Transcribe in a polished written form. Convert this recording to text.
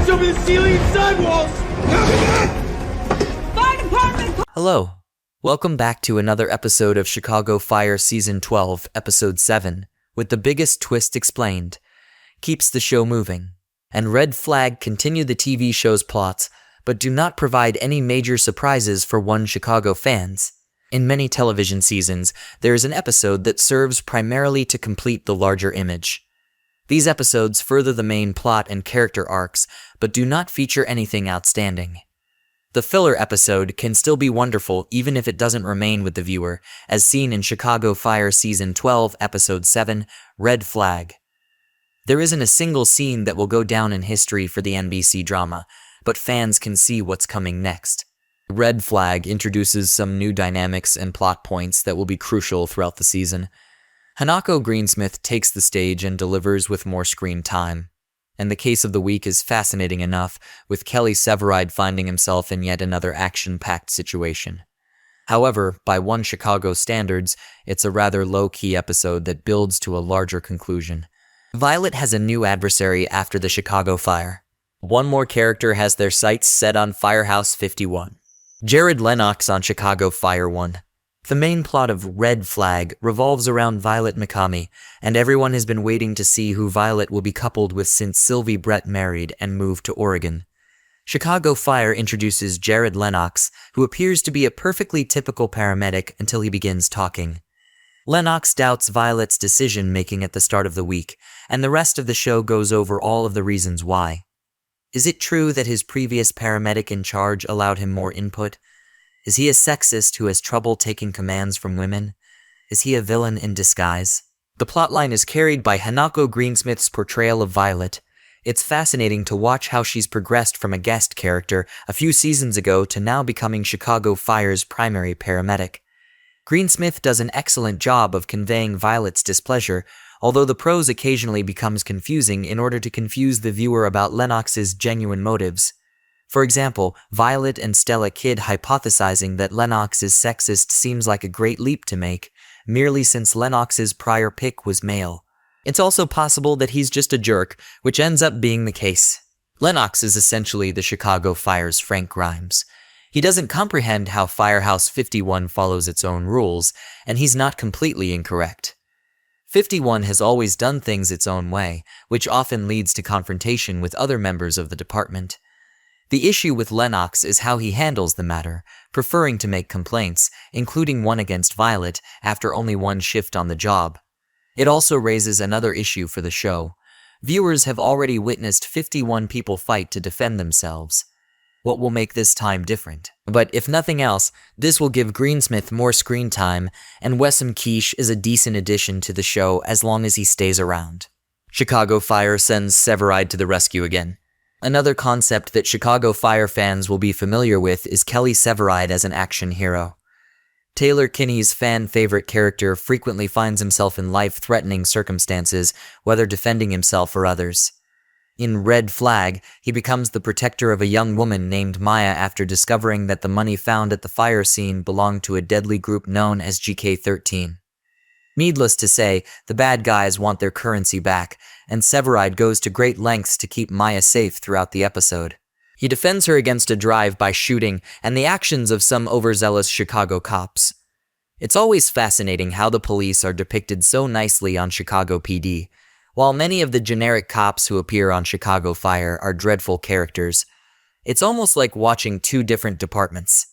Watch over the ceiling and sidewalls! Copy that! Fire department! Hello. Welcome back to another episode of Chicago Fire Season 12, Episode 7, with the biggest twist explained. Keeps the show moving. And Red Flag continue the TV show's plots, but do not provide any major surprises for One Chicago fans. In many television seasons, there is an episode that serves primarily to complete the larger image. These episodes further the main plot and character arcs, but do not feature anything outstanding. The filler episode can still be wonderful even if it doesn't remain with the viewer, as seen in Chicago Fire Season 12, Episode 7, Red Flag. There isn't a single scene that will go down in history for the NBC drama, but fans can see what's coming next. Red Flag introduces some new dynamics and plot points that will be crucial throughout the season. Hanako Greensmith takes the stage and delivers with more screen time. And the case of the week is fascinating enough, with Kelly Severide finding himself in yet another action-packed situation. However, by One Chicago standards, it's a rather low-key episode that builds to a larger conclusion. Violet has a new adversary after the Chicago fire. One more character has their sights set on Firehouse 51. Jared Lennox on Chicago Fire 1. The main plot of Red Flag revolves around Violet Mikami, and everyone has been waiting to see who Violet will be coupled with since Sylvie Brett married and moved to Oregon. Chicago Fire introduces Jared Lennox, who appears to be a perfectly typical paramedic until he begins talking. Lennox doubts Violet's decision-making at the start of the week, and the rest of the show goes over all of the reasons why. Is it true that his previous paramedic in charge allowed him more input? Is he a sexist who has trouble taking commands from women? Is he a villain in disguise? The plotline is carried by Hanako Greensmith's portrayal of Violet. It's fascinating to watch how she's progressed from a guest character a few seasons ago to now becoming Chicago Fire's primary paramedic. Greensmith does an excellent job of conveying Violet's displeasure, although the prose occasionally becomes confusing in order to confuse the viewer about Lennox's genuine motives. For example, Violet and Stella Kidd hypothesizing that Lennox is sexist seems like a great leap to make, merely since Lennox's prior pick was male. It's also possible that he's just a jerk, which ends up being the case. Lennox is essentially the Chicago Fire's Frank Grimes. He doesn't comprehend how Firehouse 51 follows its own rules, and he's not completely incorrect. 51 has always done things its own way, which often leads to confrontation with other members of the department. The issue with Lennox is how he handles the matter, preferring to make complaints, including one against Violet, after only one shift on the job. It also raises another issue for the show. Viewers have already witnessed 51 people fight to defend themselves. What will make this time different? But if nothing else, this will give Greensmith more screen time, and Wessam Quiche is a decent addition to the show as long as he stays around. Chicago Fire sends Severide to the rescue again. Another concept that Chicago Fire fans will be familiar with is Kelly Severide as an action hero. Taylor Kinney's fan-favorite character frequently finds himself in life-threatening circumstances, whether defending himself or others. In Red Flag, he becomes the protector of a young woman named Maya after discovering that the money found at the fire scene belonged to a deadly group known as GK-13. Needless to say, the bad guys want their currency back, and Severide goes to great lengths to keep Maya safe throughout the episode. He defends her against a drive-by shooting and the actions of some overzealous Chicago cops. It's always fascinating how the police are depicted so nicely on Chicago PD. While many of the generic cops who appear on Chicago Fire are dreadful characters, it's almost like watching two different departments.